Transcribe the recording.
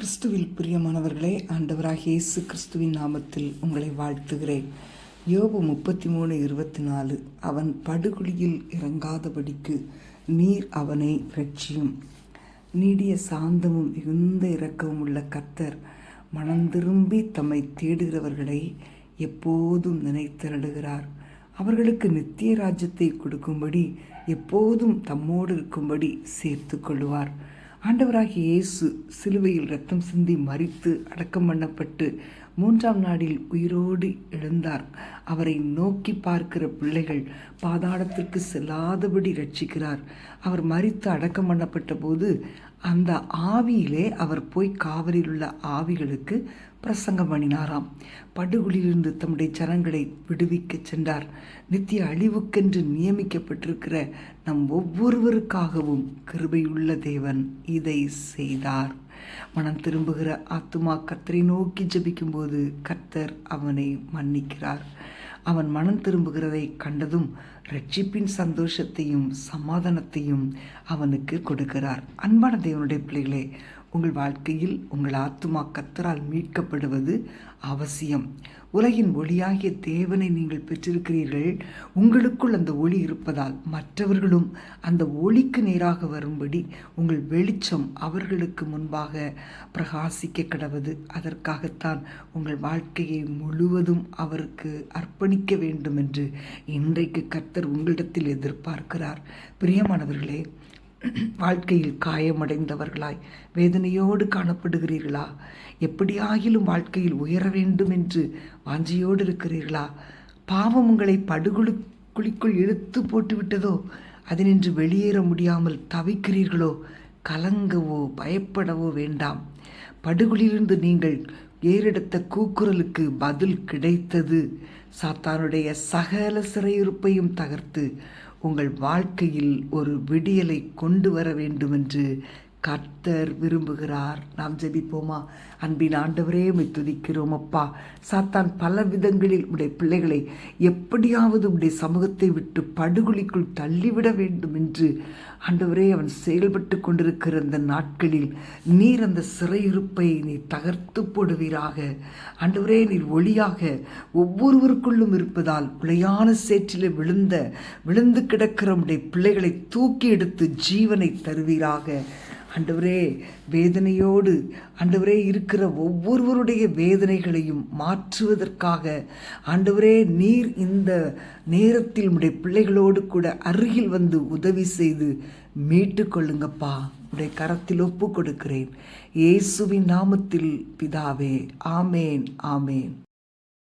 கிறிஸ்துவில் பிரியமானவர்களே, ஆண்டவராகிய இயேசு கிறிஸ்துவின் நாமத்தில் உங்களை வாழ்த்துகிறேன். யோபு 33:24 அவன் படுகுழியில் இறங்காதபடிக்கு நீர் அவனை இரட்சியும். நீடிய சாந்தமும் மிகுந்த இரக்கமும் உள்ள கர்த்தர் மனம் திரும்பி தம்மை தேடுகிறவர்களை எப்போதும் நினைத்தருளுகிறார். அவர்களுக்கு நித்திய ராஜ்யத்தை கொடுக்கும்படி எப்போதும் தம்மோடு இருக்கும்படி சேர்த்து கொள்வார். ஆண்டவராகிய இயேசு சிலுவையில் இரத்தம் சிந்தி மரித்து அடக்கம் பண்ணப்பட்டு 3ஆம் நாளில் உயிரோடு எழுந்தார். அவரை நோக்கி பார்க்கிற பிள்ளைகள் பாதாளத்திற்கு செல்லாதபடி ரட்சிக்கிறார். அவர் மரித்து அடக்கம் பண்ணப்பட்ட போது அந்த ஆவியிலே அவர் போய் காவலில் உள்ள ஆவிகளுக்கு பிரசங்கம் பண்ணினாராம். படுகுழியிலிருந்து தம்முடைய ஜனங்களை விடுவிக்க சென்றார். நித்திய அழிவுக்கென்று நியமிக்கப்பட்டிருக்கிற நம் ஒவ்வொருவருக்காகவும் கிருபையுள்ள தேவன் இதை செய்தார். மனம் திரும்புகிற ஆத்துமா கர்த்தரை நோக்கி ஜெபிக்கும்போது கர்த்தர் அவனை மன்னிக்கிறார். அவன் மனம் திரும்புகிறதை கண்டதும் ரட்சிப்பின் சந்தோஷத்தையும் சமாதானத்தையும் அவனுக்கு கொடுக்கிறார். அன்பான தேவனுடைய பிள்ளைகளே, உங்கள் வாழ்க்கையில் உங்கள் ஆத்துமா கர்த்தரால் மீட்கப்படுவது அவசியம். உலகின் ஒளியாகிய தேவனை நீங்கள் பெற்றிருக்கிறீர்கள். உங்களுக்குள் அந்த ஒளி இருப்பதால் மற்றவர்களும் அந்த ஒளிக்கு நேராக வரும்படி உங்கள் வெளிச்சம் அவர்களுக்கு முன்பாக பிரகாசிக்க கடவது. அதற்காகத்தான் உங்கள் வாழ்க்கையை முழுவதும் அவருக்கு அர்ப்பணிக்க வேண்டும் என்று இன்றைக்கு கர்த்தர் உங்களிடத்தில் எதிர்பார்க்கிறார். பிரியமானவர்களே, வாழ்க்கையில் காயமடைந்தவர்களாய் வேதனையோடு காணப்படுகிறீர்களா? எப்படியாகிலும் வாழ்க்கையில் உயர வேண்டும் என்று வாஞ்சியோடு இருக்கிறீர்களா? பாவம் உங்களை படுகுழிக்குள் இழுத்து போட்டுவிட்டதோ? அதனின்று வெளியேற முடியாமல் தவிக்கிறீர்களோ? கலங்கவோ பயப்படவோ வேண்டாம். படுகுழியிலிருந்து நீங்கள் ஏறெடுத்த கூக்குரலுக்கு பதில் கிடைத்தது. சாத்தானுடைய சகல சிறையிருப்பையும் தகர்த்து உங்கள் வாழ்க்கையில் ஒரு விடியலை கொண்டு வர வேண்டும் என்று கர்த்தர் விரும்புகிறார். நாம் ஜெபிப்போமா? அன்பின் ஆண்டவரே, உம்மை துதிக்கிறோம் அப்பா. சாத்தான் பல விதங்களில் உடைய பிள்ளைகளை எப்படியாவது உடைய சமூகத்தை விட்டு படுகொலிக்குள் தள்ளிவிட வேண்டும் என்று ஆண்டவரே அவன் செயல்பட்டு கொண்டிருக்கிற அந்த நாட்களில் நீர் அந்த சிறையிருப்பை நீர் தகர்த்து போடுவீராக. ஆண்டவரே, நீர் ஒளியாக ஒவ்வொருவருக்குள்ளும் இருப்பதால் உளையான சேற்றிலே விழுந்து கிடக்கிற உடைய பிள்ளைகளை தூக்கி எடுத்து ஜீவனை தருவீராக. ஆண்டவரே, வேதனையோடு ஆண்டவரே இருக்கிற ஒவ்வொருவருடைய வேதனைகளையும் மாற்றுவதற்காக ஆண்டவரே நீர் இந்த நேரத்தில் உடைய பிள்ளைகளோடு கூட அருகில் வந்து உதவி செய்து மீட்டு கொள்ளுங்கப்பா. உடைய கரத்தில் ஒப்பு கொடுக்கிறேன். இயேசுவின் நாமத்தில் பிதாவே, ஆமேன், ஆமேன்.